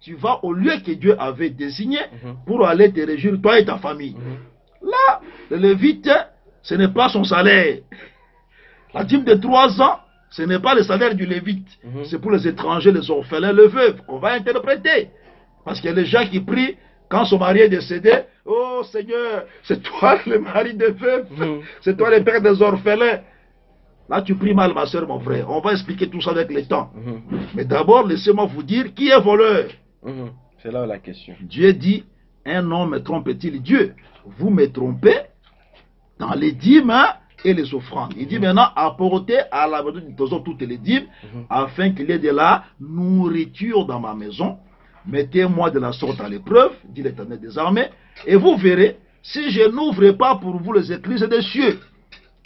Tu vas au lieu que Dieu avait désigné pour aller te réjouir, toi et ta famille. Là, le Lévite, ce n'est pas son salaire. La dîme de 3 ans, ce n'est pas le salaire du Lévite. C'est pour les étrangers, les orphelins, les veuves qu'on va interpréter. Parce qu'il y a des gens qui prient quand son mari est décédé. Oh Seigneur, c'est toi le mari des veuves. C'est toi le père des orphelins. Là, tu pries mal, ma soeur, mon frère. On va expliquer tout ça avec le temps. Mais d'abord, laissez-moi vous dire qui est voleur. C'est là la question. Dieu dit, un homme me trompe-t-il? Dieu, vous me trompez dans les dîmes et les offrandes. Il dit maintenant, apportez à la maison du trésor toutes les dîmes, afin qu'il y ait de la nourriture dans ma maison. Mettez-moi de la sorte à l'épreuve, dit l'Éternel des armées, et vous verrez, si je n'ouvre pas pour vous les écluses des cieux,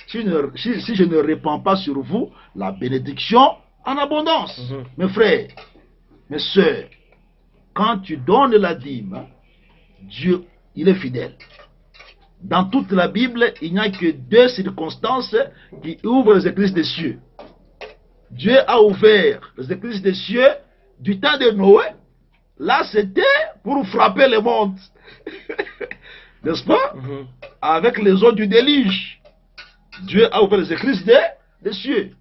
si je ne répands pas sur vous la bénédiction en abondance. Mes frères, mes soeurs, quand tu donnes la dîme, Dieu, il est fidèle. Dans toute la Bible, il n'y a que 2 circonstances qui ouvrent les écluses des cieux. Dieu a ouvert les écluses des cieux du temps de Noé. Là, c'était pour frapper le monde. N'est-ce pas? Avec les eaux du déluge. Dieu a ouvert les écluses des cieux.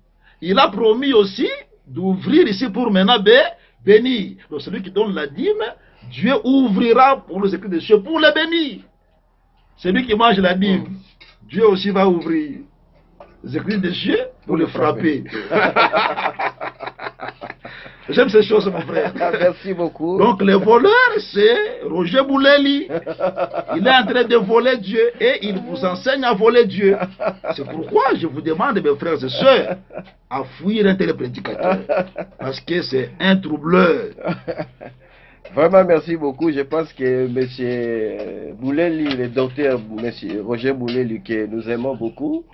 Il a promis aussi d'ouvrir ici pour maintenant bénir. Donc celui qui donne la dîme, Dieu ouvrira pour les écluses des cieux pour les bénir. Celui qui mange la dîme, Dieu aussi va ouvrir les écluses des cieux pour le frapper. J'aime ces choses, mon frère. Merci beaucoup. Donc, le voleur, c'est Roger Bouleli. Il est en train de voler Dieu et il vous enseigne à voler Dieu. C'est pourquoi je vous demande, mes frères et sœurs, à fuir un tel prédicateur. Parce que c'est un troubleur. Vraiment, merci beaucoup. Je pense que M. Bouleli, le docteur M. Roger Bouleli, que nous aimons beaucoup,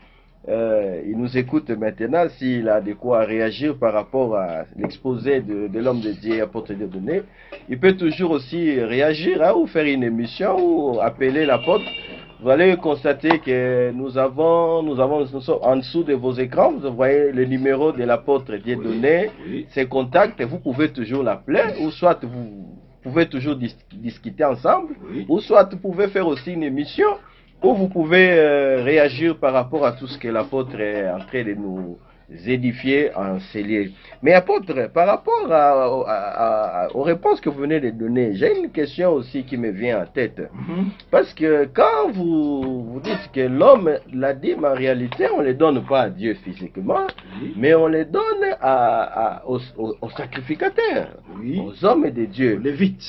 il nous écoute maintenant. S'il a de quoi réagir par rapport à l'exposé de l'homme de Dieu, apôtre de données, il peut toujours aussi réagir ou faire une émission ou appeler l'apôtre. Vous allez constater que nous sommes en dessous de vos écrans. Vous voyez le numéro de l'apôtre Dieudonné, ses contacts. Vous pouvez toujours l'appeler, ou soit vous pouvez toujours discuter ensemble, ou soit vous pouvez faire aussi une émission où vous pouvez réagir par rapport à tout ce que l'apôtre est en train de nous édifier, enseigner. Mais apôtre, par rapport aux réponses que vous venez de donner, j'ai une question aussi qui me vient en tête. Parce que quand vous dites que l'homme, la dîme, en réalité, on ne les donne pas à Dieu physiquement, mais on les donne aux sacrificateurs, aux hommes de Dieu,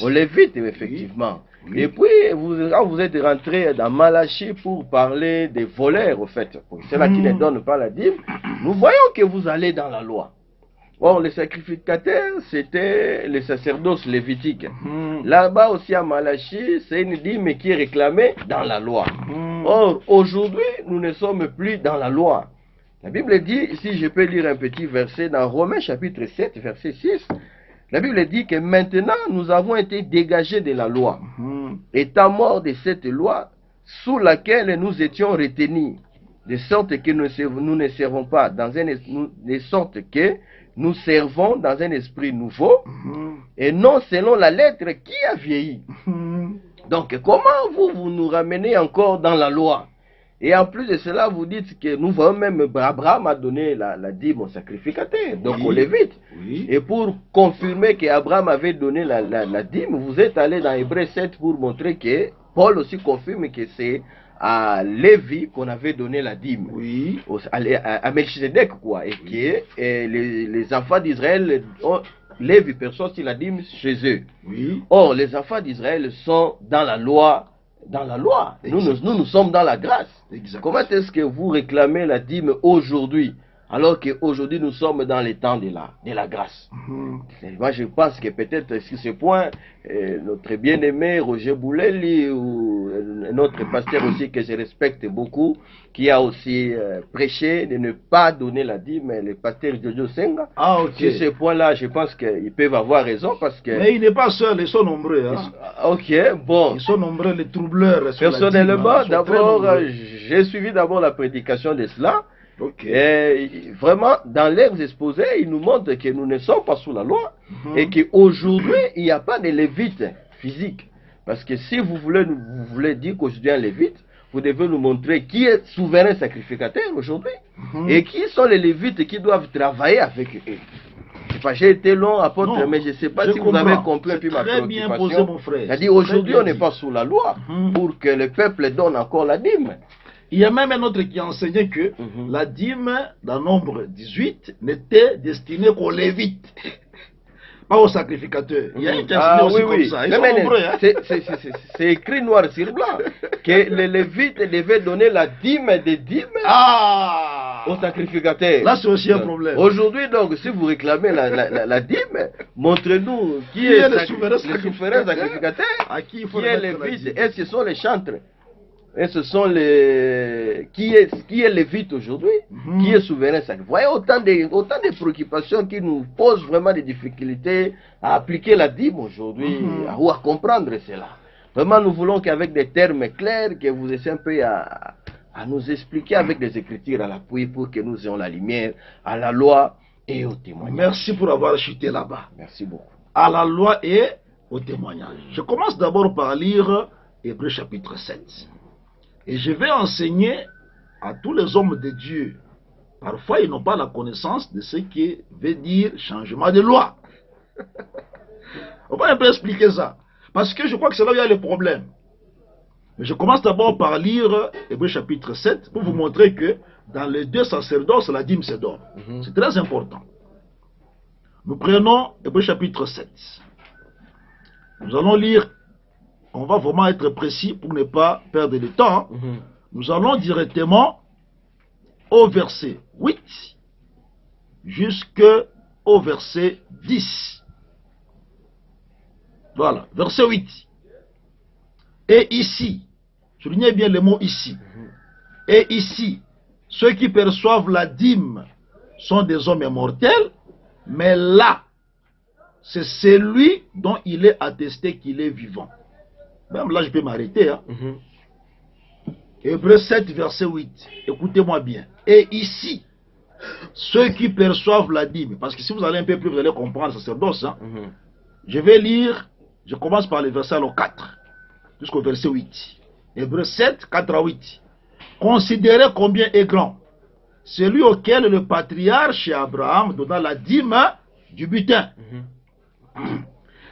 aux Lévites, effectivement. Et puis, quand vous êtes rentré dans Malachie pour parler des voleurs, au fait, ceux-là qui ne donnent pas la dîme, nous voyons que vous allez dans la loi. Or, les sacrificateurs, c'était les sacerdoces lévitiques. Là-bas aussi à Malachie, c'est une dîme qui est réclamée dans la loi. Or, aujourd'hui, nous ne sommes plus dans la loi. La Bible dit, si je peux lire un petit verset dans Romains chapitre 7, verset 6, la Bible dit que maintenant nous avons été dégagés de la loi, étant morts de cette loi sous laquelle nous étions retenus, de sorte que nous ne servons pas de sorte que nous servons dans un esprit nouveau et non selon la lettre qui a vieilli. Donc comment vous nous ramenez encore dans la loi? Et en plus de cela, vous dites que nous voyons même Abraham a donné la dîme au sacrificateur, donc au Lévite. Et pour confirmer qu'Abraham avait donné la dîme, vous êtes allé dans Hébreux 7 pour montrer que Paul aussi confirme que c'est à Lévi qu'on avait donné la dîme. À Melchizedek, quoi. Et que les enfants d'Israël, Lévi perçoit aussi la dîme chez eux. Or, les enfants d'Israël sont dans la loi. Nous sommes dans la grâce. Comment est-ce que vous réclamez la dîme aujourd'hui alors qu'aujourd'hui nous sommes dans les temps de la grâce. Moi je pense que peut-être sur ce point, notre bien-aimé Roger Bouleli ou notre pasteur aussi que je respecte beaucoup, qui a aussi prêché de ne pas donner la dîme, le pasteur Jojo Senga. Ah, ok. Sur ce point-là, je pense qu'ils peuvent avoir raison parce que... Mais il n'est pas seul, ils sont nombreux. Hein. Ok, bon. Ils sont nombreux, les troubleurs. Personnellement, d'abord, j'ai suivi d'abord la prédication de cela. Okay. Et vraiment, dans leurs exposés, ils nous montrent que nous ne sommes pas sous la loi et qu'aujourd'hui, il n'y a pas de lévite physique. Parce que si vous voulez dire qu'aujourd'hui un lévite, vous devez nous montrer qui est souverain sacrificateur aujourd'hui et qui sont les lévites qui doivent travailler avec eux. J'ai été long apôtre, mais je ne sais pas si vous avez compris puis ma préoccupation. C'est-à-dire aujourd'hui, on n'est pas sous la loi pour que le peuple donne encore la dîme. Il y a même un autre qui enseignait que la dîme, dans Nombre 18, n'était destinée qu'aux lévites, pas aux sacrificateurs. Il y a un qui a enseigné aussi comme ça. Ils sont nombreux, hein? C'est écrit noir sur blanc que les lévites devaient donner la dîme des dîmes aux sacrificateurs. Là, c'est aussi un problème. Aujourd'hui, donc, si vous réclamez la dîme, montrez-nous qui est le souverain sacrificateur, qui est lévite, et ce sont les chantres. Et ce sont les... Qui est lévite aujourd'hui, qui est souverain sacrificateur. Vous voyez autant de préoccupations qui nous posent vraiment des difficultés à appliquer la dîme aujourd'hui, ou à comprendre cela. Vraiment, nous voulons qu'avec des termes clairs, que vous essayez un peu à nous expliquer avec des écritures à l'appui pour que nous ayons la lumière à la loi et au témoignage. Merci pour avoir chuté là-bas. Merci beaucoup. À la loi et au témoignage. Je commence d'abord par lire Hébreux chapitre 7. Et je vais enseigner à tous les hommes de Dieu. Parfois, ils n'ont pas la connaissance de ce qui veut dire changement de loi. On va un peu expliquer ça. Parce que je crois que c'est là où il y a le problème. Mais je commence d'abord par lire Hébreux chapitre 7 pour vous montrer que dans les deux sacerdoces, la dîme se donne. C'est très important. Nous prenons Hébreux chapitre 7. Nous allons lire. On va vraiment être précis pour ne pas perdre de temps. Nous allons directement au verset 8 jusqu'au verset 10. Voilà, verset 8. Et ici, soulignez bien le mot ici. Et ici, ceux qui perçoivent la dîme sont des hommes immortels, mais là, c'est celui dont il est attesté qu'il est vivant. Même là, je peux m'arrêter. Hein. Hébreux 7, verset 8. Écoutez-moi bien. Et ici, ceux qui perçoivent la dîme, parce que si vous allez un peu plus, vous allez comprendre le sacerdoce. Hein. Je vais lire, je commence par le verset 4, jusqu'au verset 8. Hébreux 7, 4 à 8. Considérez combien est grand celui auquel le patriarche Abraham donna la dîme du butin.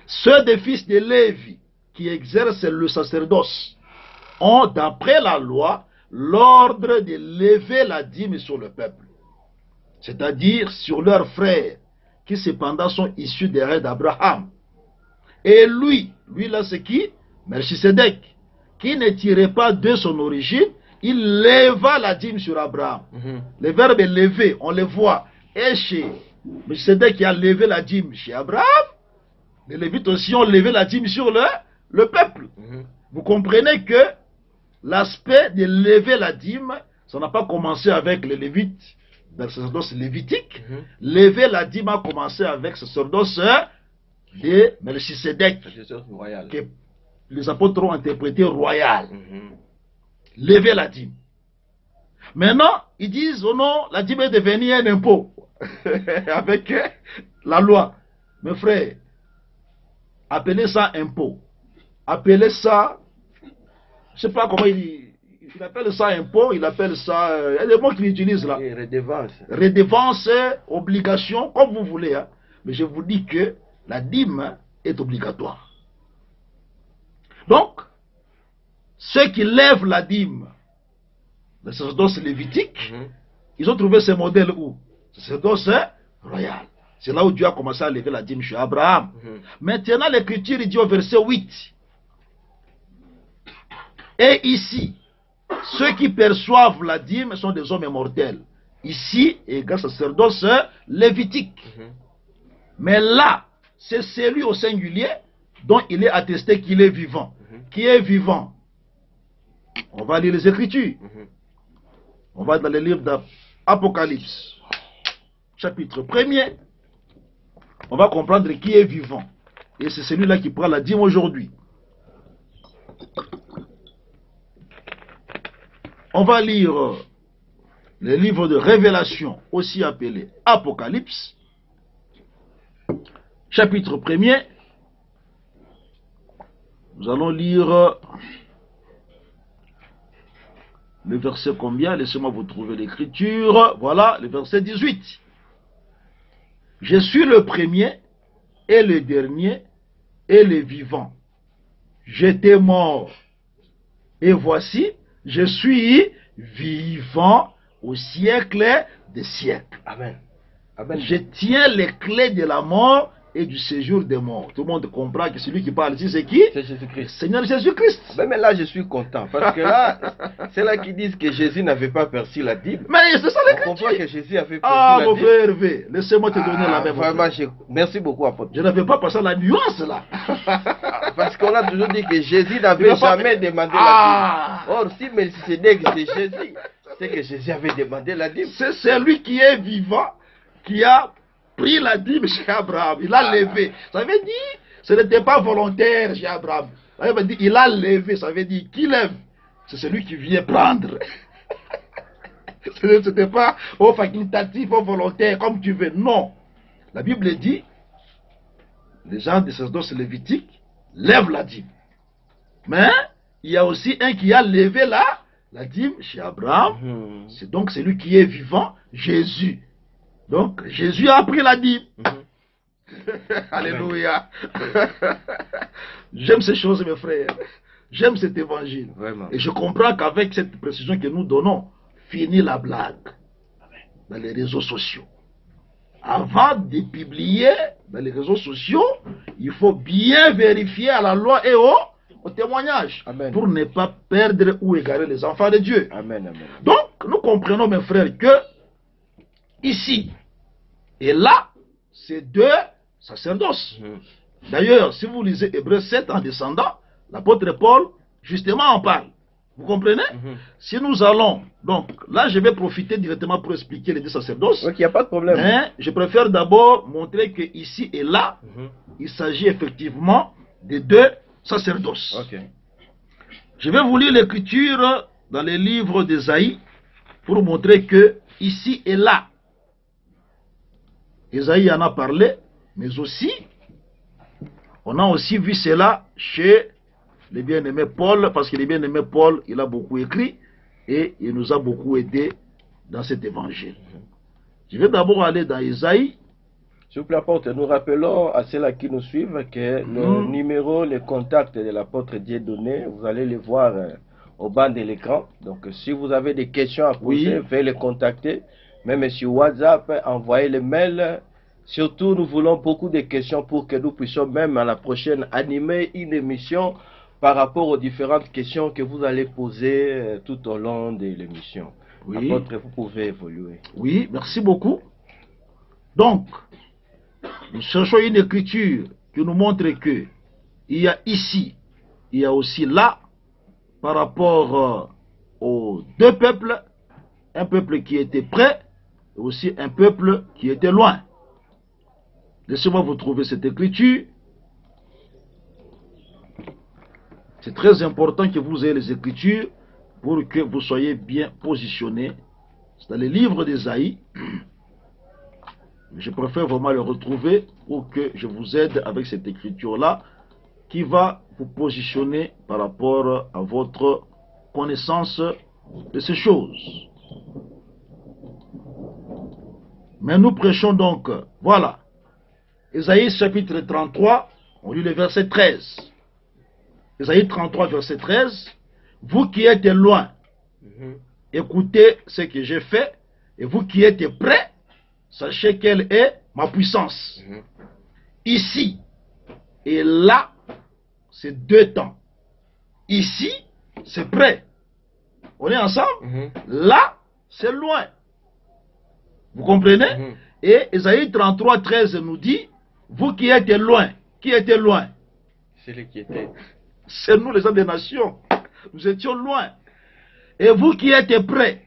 Ceux des fils de Lévi qui exercent le sacerdoce ont, d'après la loi, l'ordre de lever la dîme sur le peuple, c'est-à-dire sur leurs frères, qui cependant sont issus des rêves d'Abraham. Et lui là c'est qui? Melchisedec, qui ne tirait pas de son origine, il leva la dîme sur Abraham. Le verbe lever, on le voit, et chez Melchisedec qui a levé la dîme chez Abraham, les Lévites aussi ont levé la dîme sur le peuple. Vous comprenez que l'aspect de lever la dîme, ça n'a pas commencé avec les Lévites, dans le sacerdoce lévitique. Lever la dîme a commencé avec ce sacerdoce de Melchisedec, que les apôtres ont interprété royal. Lever la dîme. Maintenant, ils disent, oh non, la dîme est devenue un impôt avec la loi. Mes frères, appelez ça impôt. Appelez ça, je ne sais pas comment il appelle ça impôt, il appelle ça, il y a des mots qu'il utilise là. Redevance. Redevance, obligation, comme vous voulez. Hein. Mais je vous dis que la dîme est obligatoire. Donc, ceux qui lèvent la dîme, le sacerdoce lévitique, ils ont trouvé ce modèle où? Le sacerdoce royal. C'est là où Dieu a commencé à lever la dîme chez Abraham. Maintenant, l'Écriture dit au verset 8. Et ici, ceux qui perçoivent la dîme sont des hommes immortels. Ici, égale sacerdoce lévitique. Mais là, c'est celui au singulier dont il est attesté qu'il est vivant. Qui est vivant? On va lire les Écritures. On va dans le livre d'Apocalypse, chapitre 1er. On va comprendre qui est vivant. Et c'est celui-là qui prend la dîme aujourd'hui. On va lire le livre de Révélation, aussi appelé Apocalypse, chapitre 1er. Nous allons lire le verset combien? Laissez-moi vous trouver l'écriture. Voilà, le verset 18. Je suis le premier et le dernier et le vivant. J'étais mort. Et voici, je suis vivant au siècle des siècles. Amen. Amen. Je tiens les clés de la mort et du séjour des morts. Tout le monde comprend que celui qui parle ici, c'est qui? C'est Jésus-Christ. Seigneur Jésus-Christ. Mais là, je suis content. Parce que là, c'est là qu'ils disent que Jésus n'avait pas perçu la dîme. Mais c'est ça On l'écriture. comprend que Jésus avait perçu Ah, la mon dîme. frère Hervé, laissez-moi te donner la même. Vraiment, merci beaucoup, apôtre. Je n'avais pas passé la nuance là. Parce qu'on a toujours dit que Jésus n'avait Il n'a pas- jamais demandé Ah. la dîme. Or, si Melchisédek c'est Jésus, c'est que Jésus avait demandé la dîme. C'est celui qui est vivant qui a pris la dîme chez Abraham. Il a levé. Ça veut dire, ce n'était pas volontaire chez Abraham. Ça veut dire, il a levé. Ça veut dire, qui lève? C'est celui qui vient prendre. Ce n'était pas au facultatif, au volontaire, comme tu veux. Non. La Bible dit, les gens des sacerdoces lévitiques lèvent la dîme. Mais il y a aussi un qui a levé la dîme chez Abraham. C'est donc celui qui est vivant, Jésus. Donc Jésus a pris la dîme. Alléluia. J'aime ces choses, mes frères. J'aime cet évangile. Vraiment. Et je comprends qu'avec cette précision que nous donnons, finit la blague dans les réseaux sociaux. Avant de publier dans les réseaux sociaux, il faut bien vérifier à la loi et au témoignage. Amen. Pour ne pas perdre ou égarer les enfants de Dieu. Amen, amen. Donc, nous comprenons, mes frères, que ici et là, c'est deux sacerdoces. D'ailleurs, si vous lisez Hébreux 7 en descendant, l'apôtre Paul, justement, en parle. Vous comprenez? Si nous allons, donc, là, je vais profiter directement pour expliquer les deux sacerdoces. Donc, il n'y a pas de problème. Mais je préfère d'abord montrer que ici et là, il s'agit effectivement de deux sacerdoces. Ok. Je vais vous lire l'écriture dans les livres d'Ésaïe pour montrer que ici et là, Ésaïe en a parlé, mais aussi, on a aussi vu cela chez le bien-aimé Paul, parce que le bien-aimé Paul, il a beaucoup écrit et il nous a beaucoup aidé dans cet évangile. Je vais d'abord aller dans Ésaïe. S'il vous plaît, apôtre, nous rappelons à ceux-là qui nous suivent que le numéro, les contacts de l'apôtre Dieudonné, vous allez les voir au bas de l'écran. Donc, si vous avez des questions à poser, veuillez les contacter. Même sur WhatsApp, envoyez le mail. Surtout, nous voulons beaucoup de questions pour que nous puissions même à la prochaine animer une émission par rapport aux différentes questions que vous allez poser tout au long de l'émission. Oui. Apôtre, vous pouvez évoluer. Oui, merci beaucoup. Donc, nous cherchons une écriture qui nous montre que il y a ici, il y a aussi là, par rapport aux deux peuples, un peuple qui était près et aussi un peuple qui était loin. Laissez-moi vous trouver cette écriture. C'est très important que vous ayez les écritures pour que vous soyez bien positionnés. C'est dans les livres d'Ésaïe. Je préfère vraiment le retrouver pour que je vous aide avec cette écriture-là qui va vous positionner par rapport à votre connaissance de ces choses. Mais nous prêchons donc, voilà, Ésaïe chapitre 33, on lit le verset 13. Ésaïe 33, verset 13. Vous qui êtes loin, écoutez ce que j'ai fait, et vous qui êtes près, sachez quelle est ma puissance. Ici et là, c'est deux temps. Ici, c'est près. On est ensemble? Là, c'est loin. Vous comprenez? Et Ésaïe 33, 13 nous dit, vous qui êtes loin, qui étiez loin? C'est lui qui était. C'est nous les gens des nations. Nous étions loin. Et vous qui êtes prêts,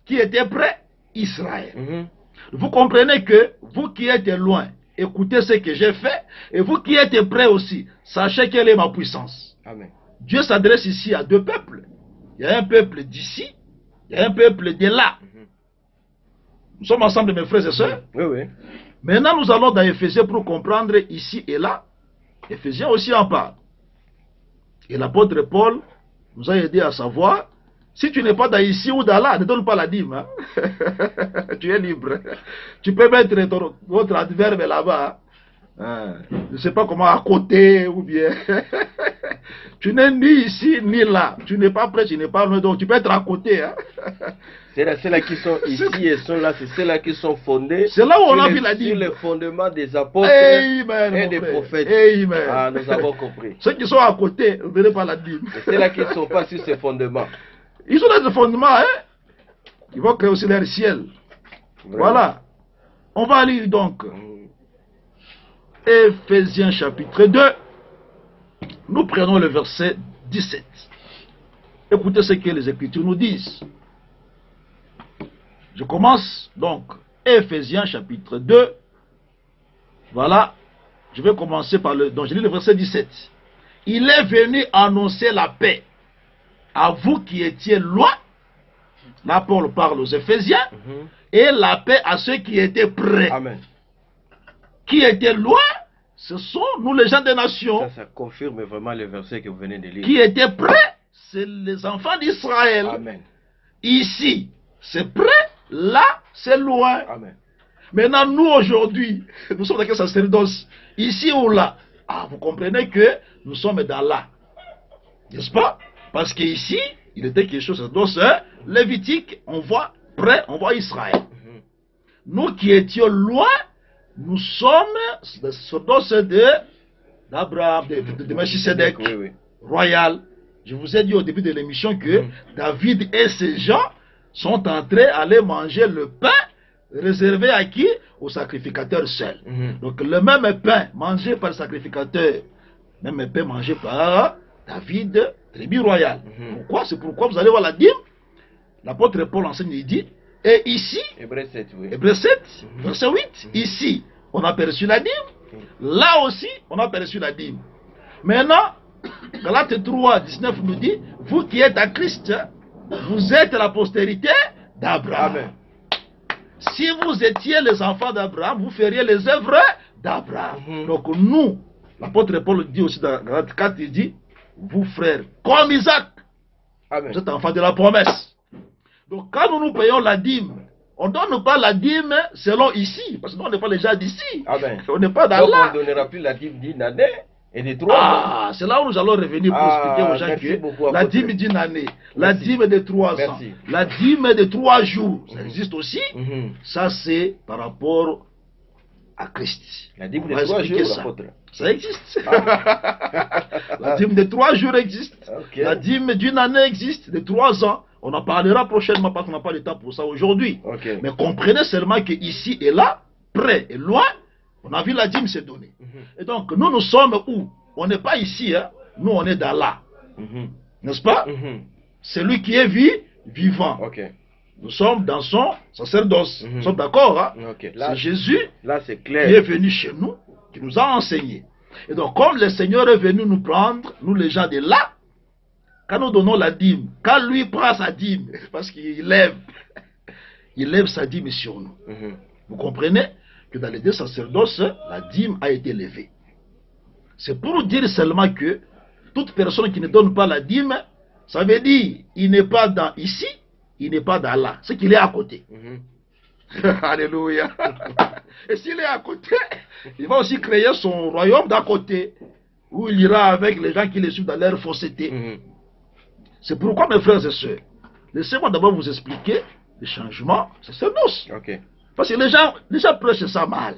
qui étaient prêts? Israël. Vous comprenez que vous qui êtes loin, écoutez ce que j'ai fait, et vous qui êtes prêts aussi, sachez quelle est ma puissance. Amen. Dieu s'adresse ici à deux peuples. Il y a un peuple d'ici, il y a un peuple de là. Nous sommes ensemble, mes frères et sœurs. Oui, oui. Maintenant, nous allons dans Éphésiens pour comprendre ici et là. Éphésiens aussi en parle. Et l'apôtre Paul nous a aidé à savoir, si tu n'es pas dans ici ou dans là, ne donne pas la dîme. Hein? Tu es libre. Tu peux mettre votre adverbe là-bas. Hein? Je ne sais pas comment, à côté ou bien. Tu n'es ni ici ni là. Tu n'es pas prêt, tu n'es pas loin. Donc tu peux être à côté. Hein? C'est ceux-là qui sont ici et sont là, c'est ceux-là qui sont fondés. C'est là où on a vu la dîme. Sur le fondement des apôtres Amen, et des prophètes. Amen. Ah, nous avons compris. Ceux qui sont à côté, ne verrez pas la dîme. C'est là qui ne sont pas sur ces fondements. Ils ont des fondements, hein. Ils vont créer aussi leur ciel. Vraiment. Voilà. On va lire donc. Éphésiens chapitre 2. Nous prenons le verset 17. Écoutez ce que les Écritures nous disent. Je commence donc. Éphésiens chapitre 2. Voilà. Je vais commencer par le... Donc je lis le verset 17. Il est venu annoncer la paix à vous qui étiez loin. Là, Paul parle aux Éphésiens. Et la paix à ceux qui étaient près. Amen. Qui étaient loin, ce sont nous les gens des nations. Ça confirme vraiment le verset que vous venez de lire. Qui étaient près, c'est les enfants d'Israël. Amen. Ici, c'est près. Là, c'est loin. Amen. Maintenant, nous aujourd'hui, nous sommes dans quel sacerdoce? Ici ou là? Ah, vous comprenez que nous sommes dans là. N'est-ce pas? Parce qu'ici, il était quelque chose de sacerdoce lévitique. On voit près, on voit Israël. Nous qui étions loin, nous sommes le sacerdoce d'Abraham, de Melchisedec, oui. royal. Je vous ai dit au début de l'émission que David et ses gens sont entrés à aller manger le pain réservé à qui? Au sacrificateur seul. Donc le même pain mangé par le sacrificateur, même pain mangé par David, tribu royale. Pourquoi? C'est pourquoi vous allez voir la dîme. L'apôtre Paul enseigne, il dit, et ici, Hébreux 7, oui. Hébreux 7, verset 8, ici, on a perçu la dîme. Là aussi, on a perçu la dîme. Maintenant, Galates 3, 19 nous dit, vous qui êtes à Christ, vous êtes la postérité d'Abraham. Si vous étiez les enfants d'Abraham, vous feriez les œuvres d'Abraham. Donc nous, l'apôtre Paul dit aussi dans Galates 4, il dit, vous frères, comme Isaac, vous êtes enfants de la promesse. Donc quand nous payons la dîme, on ne donne pas la dîme selon ici, parce que nous on n'est pas les gens d'ici. On n'est pas dans donc là. on ne donnera plus la dîme d'une année et de 3 ans. C'est là où nous allons revenir pour expliquer aux gens que beaucoup, la dîme d'une année, la dîme de 3 ans, la dîme de 3 jours, ça existe aussi. Ça c'est par rapport à Christ. La dîme de 3 jours, ça existe. La dîme de 3 jours existe. La dîme d'une année existe, de 3 ans. On en parlera prochainement parce qu'on n'a pas le temps pour ça aujourd'hui. Mais comprenez seulement que ici et là, près et loin, on a vu la dîme se donner. Et donc, nous sommes où? On n'est pas ici, hein? Nous on est dans là. N'est-ce pas? Celui qui est vivant. Nous sommes dans son sacerdoce. Nous sommes d'accord, hein? C'est Jésus qui est venu chez nous, qui nous a enseigné. Et donc, comme le Seigneur est venu nous prendre, nous les gens de là, quand nous donnons la dîme, quand lui prend sa dîme, parce qu'il lève, il lève sa dîme sur nous. Vous comprenez que dans les deux sacerdoces, la dîme a été levée. C'est pour dire seulement que toute personne qui ne donne pas la dîme, ça veut dire il n'est pas dans ici, il n'est pas dans là, c'est qu'il est à côté. Alléluia. Et s'il est à côté, il va aussi créer son royaume d'à côté, où il ira avec les gens qui le suivent dans leur fausseté. C'est pourquoi, mes frères et sœurs, laissez-moi d'abord vous expliquer les changements sacerdoce. Parce que les gens prêchent ça mal.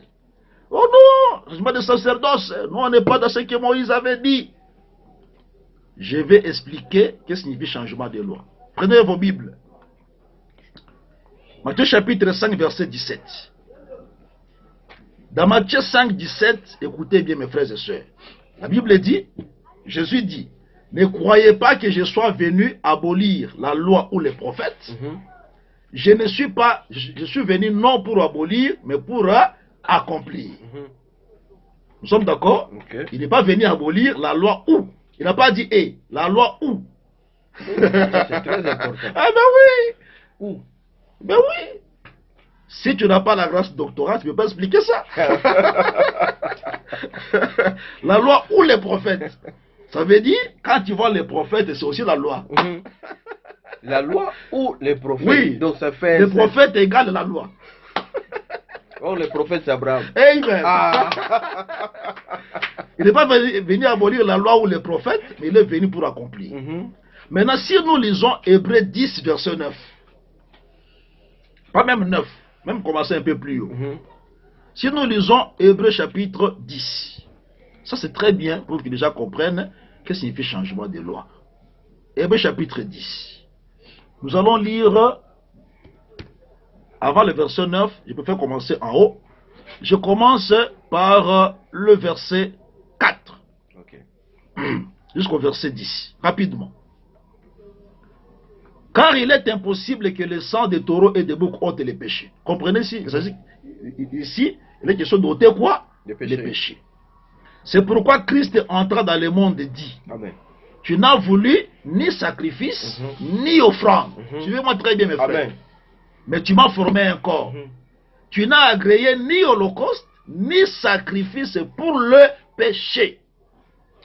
Oh non, changement de sacerdoce, nous on n'est pas dans ce que Moïse avait dit. Je vais expliquer ce que signifie changement de loi. Prenez vos Bibles. Matthieu chapitre 5, verset 17. Dans Matthieu 5, 17, écoutez bien mes frères et sœurs. La Bible dit, Jésus dit, ne croyez pas que je sois venu abolir la loi ou les prophètes. Je ne suis pas, je suis venu non pour abolir, mais pour accomplir. Nous sommes d'accord? Il n'est pas venu abolir la loi ou. Il n'a pas dit, la loi ou. C'est très important. Ah ben oui. Où? Ben oui. Si tu n'as pas la grâce doctorale, tu ne peux pas expliquer ça. La loi ou les prophètes. Ça veut dire, quand tu vois les prophètes, c'est aussi la loi. La loi ou les prophètes? Oui. Donc ça fait... Les prophètes égale la loi. Oh, les prophètes, c'est Abraham. Amen. Il n'est pas venu abolir la loi ou les prophètes, mais il est venu pour accomplir. Maintenant, si nous lisons Hébreux 10, verset 9, pas même 9, même commencer un peu plus haut. Si nous lisons Hébreux chapitre 10, ça c'est très bien pour qu'ils déjà comprennent ce que signifie changement de loi. Hébreux chapitre 10. Nous allons lire avant le verset 9, je peux faire commencer en haut. Je commence par le verset 4 jusqu'au verset 10, rapidement. Car il est impossible que le sang des taureaux et des boucs ôte les péchés. Comprenez ici, ici, il est question d'ôter quoi? Les péchés. C'est pourquoi Christ entra dans le monde et dit, Amen. Tu n'as voulu ni sacrifice, ni offrande. Suivez-moi très bien mes frères. Amen. Mais tu m'as formé un corps. Tu n'as agréé ni holocauste, ni sacrifice pour le péché.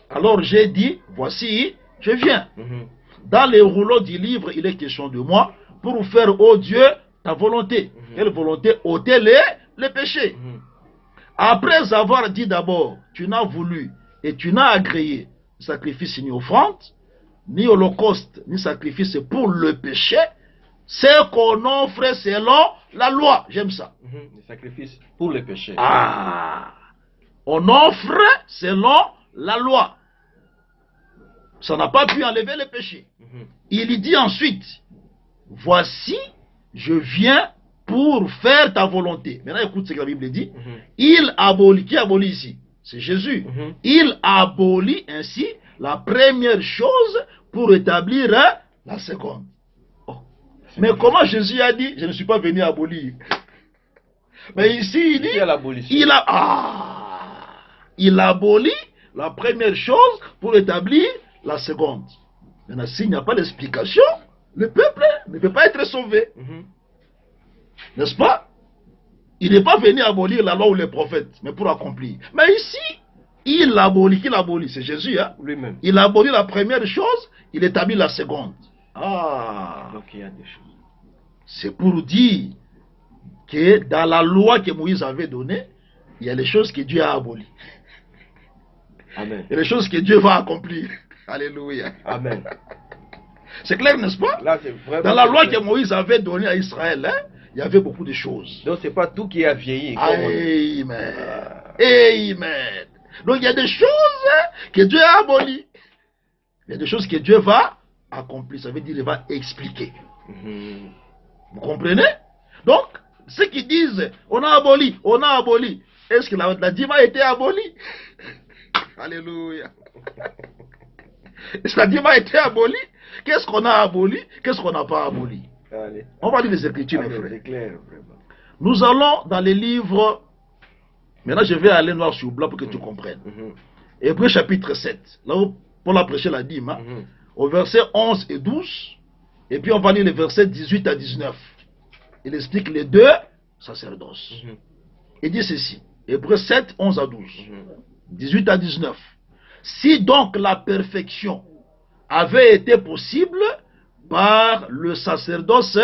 Alors j'ai dit, voici, je viens. Dans les rouleaux du livre, il est question de moi, pour faire, ô Dieu, ta volonté. Quelle volonté? Ôter les péchés. Après avoir dit d'abord, tu n'as voulu et tu n'as agréé sacrifice ni offrande, ni holocauste, ni sacrifice pour le péché, c'est qu'on offre selon la loi. J'aime ça. Le sacrifice pour le péché. On offre selon la loi. Ça n'a pas pu enlever le péché. Il dit ensuite, voici, je viens pour faire ta volonté. Maintenant, écoute ce que la Bible dit. Il abolit, qui abolit ici? C'est Jésus. Il abolit ainsi la première chose pour établir la seconde. Mais comment Jésus a dit, je ne suis pas venu abolir. Mais ici, il dit, il abolit la première chose pour établir la seconde. Maintenant, s'il n'y a pas d'explication, le peuple ne peut pas être sauvé. N'est-ce pas? Il n'est pas venu abolir la loi ou les prophètes, mais pour accomplir. Mais ici, il abolit. Qui l'abolit? C'est Jésus. Lui-même. Il abolit la première chose, il établit la seconde. Donc il y a des choses. C'est pour dire que dans la loi que Moïse avait donnée, il y a les choses que Dieu a abolies. Amen. Il y a les choses que Dieu va accomplir. Alléluia. Amen. C'est clair, n'est-ce pas? Là, dans la loi que Moïse avait donnée à Israël, il y avait beaucoup de choses. Donc c'est pas tout qui a vieilli. Amen. Amen. Donc il y a des choses que Dieu a abolies. Il y a des choses que Dieu va accomplir. Ça veut dire qu'il va expliquer. Vous comprenez? Donc, ceux qui disent, on a aboli. Est-ce que la dîme a été abolie? Alléluia. Est-ce que la dîme a été abolie? Qu'est-ce qu'on a aboli? Qu'est-ce qu'on n'a pas aboli? Allez. On va lire les Écritures, mes frères. C'est clair, vraiment. Nous allons dans les livres. Maintenant, je vais aller noir sur blanc pour que tu comprennes. Hébreux chapitre 7. Là où Paul a prêché la dîme. Au verset 11 et 12. Et puis on va lire les versets 18 à 19. Il explique les deux sacerdoces. Il dit ceci. Hébreux 7, 11 à 12. 18 à 19. Si donc la perfection avait été possible par le sacerdoce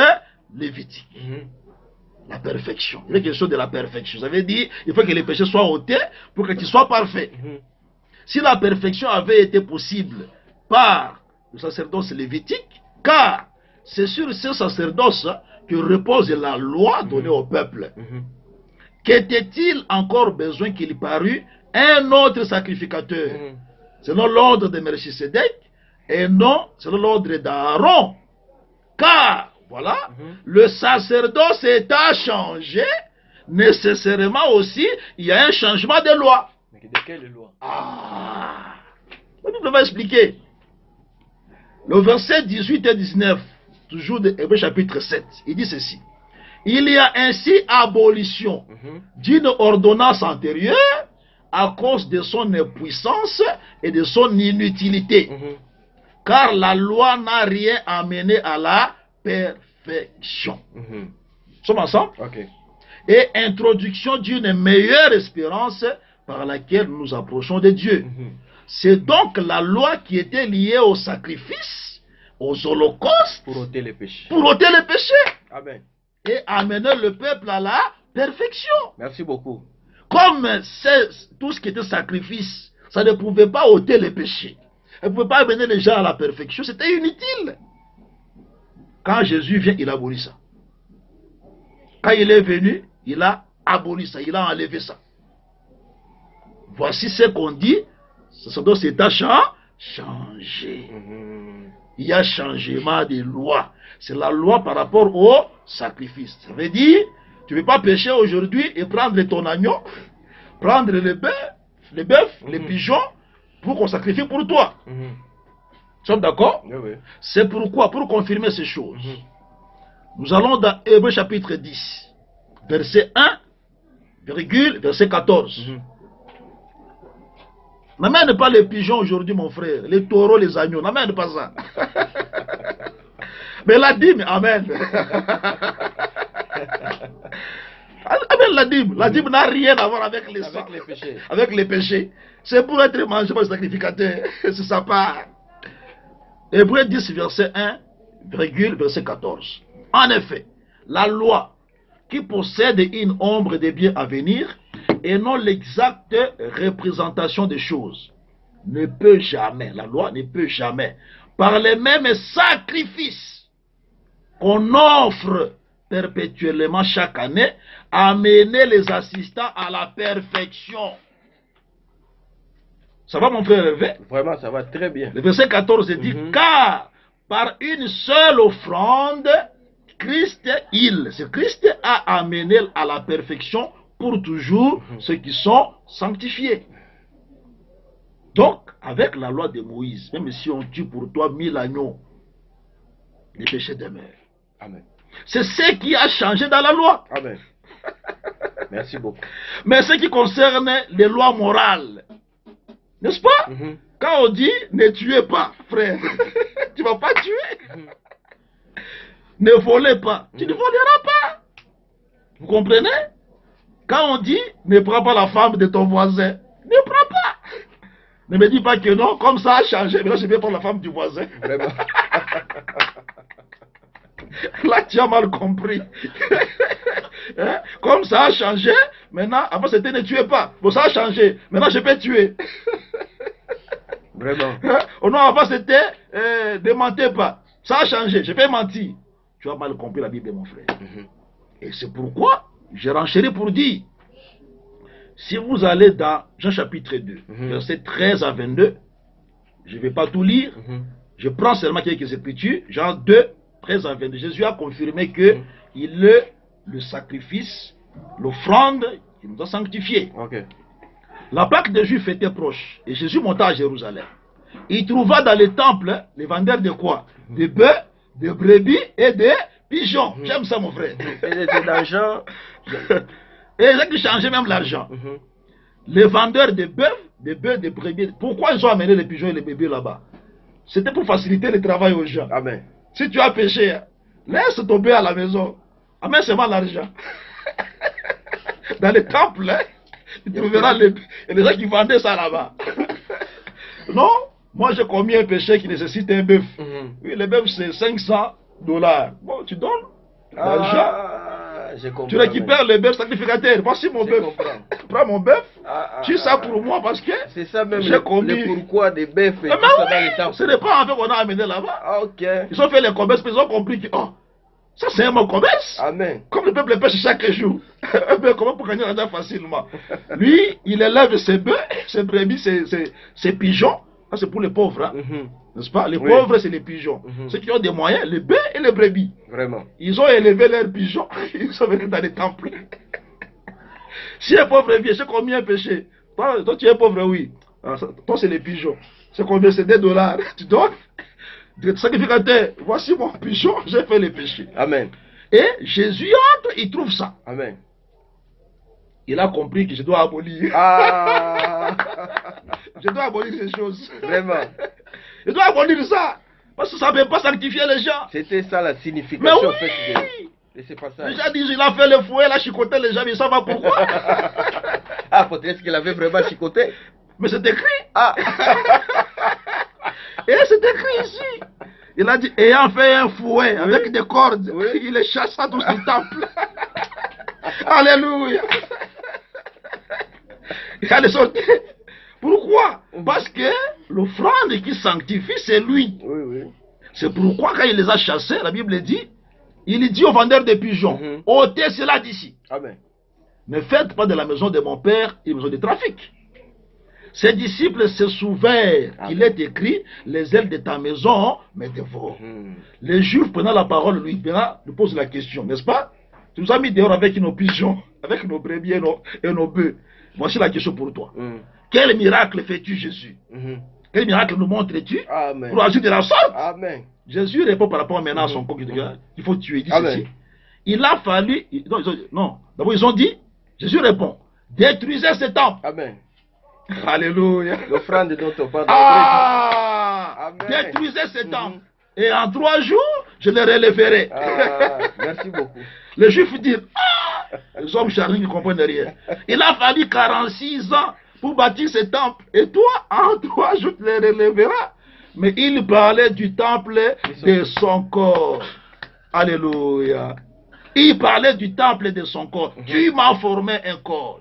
lévitique. La perfection. Il est question de la perfection. Ça veut dire il faut que les péchés soient ôtés pour que tu sois parfait. Si la perfection avait été possible par le sacerdoce lévitique, car c'est sur ce sacerdoce que repose la loi donnée au peuple. Qu'était-il encore besoin qu'il parût un autre sacrificateur selon l'ordre de Melchisedec et non selon l'ordre d'Aaron? Car voilà, le sacerdoce étant changé, nécessairement aussi, il y a un changement de loi. Mais de quelle loi? Ah, la Bible va expliquer. Le verset 18 et 19, toujours de Hébreux chapitre 7, il dit ceci. Il y a ainsi abolition d'une ordonnance antérieure à cause de son impuissance et de son inutilité. Car la loi n'a rien amené à la perfection. Nous sommes ensemble? Okay. Et introduction d'une meilleure espérance par laquelle nous nous approchons de Dieu. C'est donc la loi qui était liée au sacrifice, aux holocaustes, pour ôter les péchés. Pour ôter les péchés. Amen. Et amener le peuple à la perfection. Merci beaucoup. Comme tout ce qui était sacrifice, ça ne pouvait pas ôter les péchés. Ça ne pouvait pas amener les gens à la perfection. C'était inutile. Quand Jésus vient, il abolit ça. Quand il est venu, il a aboli ça. Il a enlevé ça. Voici ce qu'on dit. Ça doit s'être changé. Il y a changement de loi. C'est la loi par rapport au sacrifice. Ça veut dire, tu ne peux pas pécher aujourd'hui et prendre ton agneau, prendre les bœufs, les pigeons, pour qu'on sacrifie pour toi. Nous sommes d'accord? Oui. C'est pourquoi, pour confirmer ces choses, nous allons dans Hébreux chapitre 10, verset 1, verset 14. N'amène pas les pigeons aujourd'hui, mon frère, les taureaux, les agneaux, n'amène pas ça. Mais la dîme, amen. Amen, la dîme. La dîme n'a rien à voir avec les sangs, péchés. Avec les péchés. C'est pour être mangé par le sacrificateur. C'est sa part. Hébreux 10, verset 1, verset 14. En effet, la loi qui possède une ombre des biens à venir et non l'exacte représentation des choses ne peut jamais, la loi ne peut jamais, par les mêmes sacrifices qu'on offre perpétuellement chaque année, amener les assistants à la perfection. Ça va, mon frère Hervé? Vraiment, ça va très bien. Le verset 14 dit, car par une seule offrande, Christ a amené à la perfection pour toujours ceux qui sont sanctifiés. Donc, avec la loi de Moïse, même si on tue pour toi 1000 agneaux, les péchés demeurent. Amen. C'est ce qui a changé dans la loi. Amen. Merci beaucoup. Mais ce qui concerne les lois morales, n'est-ce pas? Quand on dit ne tuez pas, frère, tu ne vas pas tuer. Ne volez pas, tu ne voleras pas. Vous comprenez? Quand on dit ne prends pas la femme de ton voisin, ne prends pas. Ne me dis pas que non, comme ça a changé, mais là je vais prendre la femme du voisin. Vraiment. Là tu as mal compris. Hein? Comme ça a changé, maintenant, avant c'était ne tuez pas. Bon, ça a changé, maintenant je peux tuer. Vraiment. Hein? Oh non, avant c'était ne mentez pas. Ça a changé, je peux mentir. Tu as mal compris la Bible, mon frère. Et c'est pourquoi je renchéris pour dire, si vous allez dans Jean chapitre 2, versets 13 à 22, je ne vais pas tout lire, je prends seulement quelques écritures, Jean 2, 13 à 22. Jésus a confirmé que il est le sacrifice, l'offrande qui nous a sanctifiés. La Pâque des Juifs était proche, et Jésus monta à Jérusalem. Il trouva dans le temple les vendeurs de quoi? Des bœufs, des brebis et des pigeons. J'aime ça, mon frère. Et d'argent. Et ils ont changé même l'argent. Les vendeurs de bœufs, des brebis. Pourquoi ils ont amené les pigeons et les bébés là-bas? C'était pour faciliter le travail aux gens. Amen. Si tu as péché, laisse tomber à la maison. Amène seulement l'argent. Dans les temples, tu trouveras les gens qui vendaient ça là-bas. Non, moi j'ai commis un péché qui nécessite un bœuf. Oui, le bœuf c'est $500. Bon, tu donnes l'argent. Tu récupères le bœuf sacrificateur. Voici mon bœuf. Prends mon bœuf. Tu ça pour moi parce que c'est ça même j'ai commis. Le pourquoi des bœufs et tout ça dans les temples. Ce n'est pas en fait qu'on a amené là-bas. Ils ont fait les commerces, ils ont compris que ça c'est un bon commerce. Amen. Comme le peuple pêche chaque jour. Comment pour gagner l'argent facilement? Lui, il élève ses bœufs, ses brebis, ses pigeons Ça, c'est pour les pauvres. Hein. Mhm. N'est-ce pas? Les Oui. pauvres, c'est les pigeons. Ceux qui ont des moyens, les bœufs et les brebis. Vraiment. Ils ont élevé leurs pigeons. Ils sont venus dans les temples. Si un pauvre vient, c'est combien un péché? Toi, tu es pauvre, oui. Alors, toi, c'est les pigeons. C'est combien? C'est $2. Tu donnes. Sacrificateur, voici mon pigeon, j'ai fait les péchés. Amen. Et Jésus entre, il trouve ça. Amen. Il a compris que je dois abolir. Ah. Je dois abolir ces choses. Vraiment. Je dois abolir ça. Parce que ça ne peut pas sanctifier les gens. C'était ça la Mais signification oui, en fait de ce passage. les gens disent il a fait le fouet, il a chicoté les gens, mais ça va pourquoi? Ah, peut-être qu'il avait vraiment chicoté. Mais c'est écrit. Ah. Et c'est écrit ici. Il a dit, ayant fait un fouet avec des cordes, Oui. il les chassa tous du temple. Alléluia. Il a les sorti. Pourquoi? Parce que l'offrande qui sanctifie, c'est lui. Oui, oui. C'est pourquoi quand il les a chassés, la Bible dit, il dit aux vendeurs de pigeons, ôtez cela d'ici. Amen. Ne faites pas de la maison de mon père une maison de trafic. Ses disciples se souvinrent qu'il est écrit, les ailes de ta maison me dévorent. Les Juifs prenant la parole lui posent la question, n'est-ce pas? Tu nous as mis dehors avec nos pigeons, avec nos brebis et nos bœufs. Voici la question pour toi. Quel miracle fais-tu, Jésus? Quel miracle nous montres-tu pour agir de la sorte? Amen. Jésus répond par rapport maintenant à son corps. Il faut tuer. Il dit Amen. ceci. Il a fallu. Non, d'abord ils ont dit. Jésus répond, détruisez ce temple. Amen. Alléluia. L'offrande dont on parle. Ah, Amen. détruisez ce temple. Et en 3 jours, je le relèverai. Ah, merci beaucoup. Les Juifs disent, ah, les hommes charnés ne comprennent rien. Il a fallu 46 ans pour bâtir ce temple. Et toi, en 3 jours, tu le relèveras. Mais il parlait du temple de son corps. Alléluia. Il parlait du temple de son corps. Tu m'as formé un corps.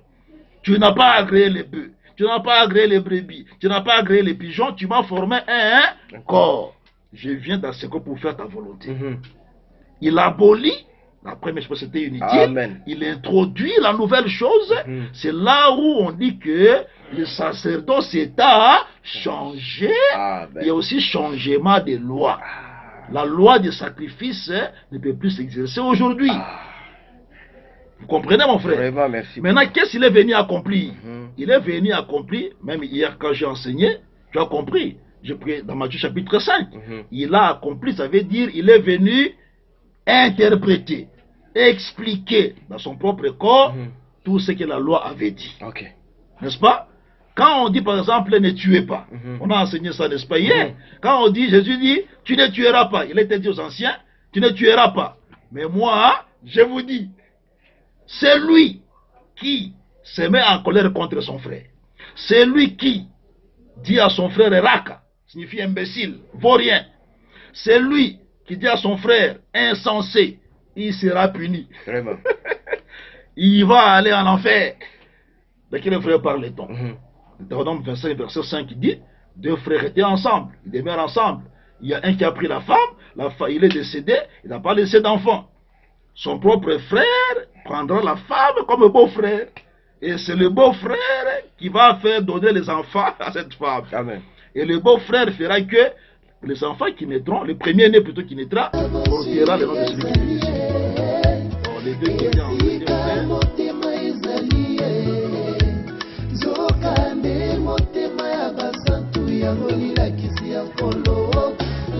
Tu n'as pas agréé les bœufs. Tu n'as pas agréé les brebis. Tu n'as pas agréé les pigeons. Tu m'as formé un corps. Je viens dans ce corps pour faire ta volonté. Il abolit. La première chose, c'était inutile. Amen. Il introduit la nouvelle chose. C'est là où on dit que le sacerdoce a changé. Amen. Il y a aussi changement des lois. La loi des sacrifices ne peut plus s'exercer aujourd'hui. Vous comprenez, mon frère? Vraiment, merci. Maintenant, qu'est-ce qu'il est venu accomplir? Il est venu accomplir, même hier quand j'ai enseigné, tu as compris. J'ai pris dans Matthieu chapitre 5. Il a accompli, ça veut dire il est venu interpréter, expliquer dans son propre corps tout ce que la loi avait dit. Ok. N'est-ce pas? Quand on dit par exemple ne tuez pas, on a enseigné ça, n'est-ce pas, hier? Quand on dit, Jésus dit, tu ne tueras pas, il a été dit aux anciens, tu ne tueras pas. Mais moi, je vous dis, c'est lui qui se met en colère contre son frère. C'est lui qui dit à son frère Raka, signifie imbécile, vaut rien. C'est lui qui dit à son frère insensé, il sera puni. Vraiment. Il va aller en enfer. De quel frère parle-t-on? Deutéronome 25, verset 5, il dit, 2 frères étaient ensemble, ils demeurent ensemble. Il y a un qui a pris la femme, il est décédé, il n'a pas laissé d'enfant. Son propre frère prendra la femme comme beau-frère. Et c'est le beau-frère qui va faire donner les enfants à cette femme. Amen. Et le beau-frère fera que les enfants qui naîtront, le premier-né plutôt qui naîtra, portera le nom de celui qui est décédé. Bon, les deux qui étaient en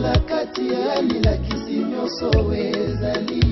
la kati ya lilakisi nyonso ezali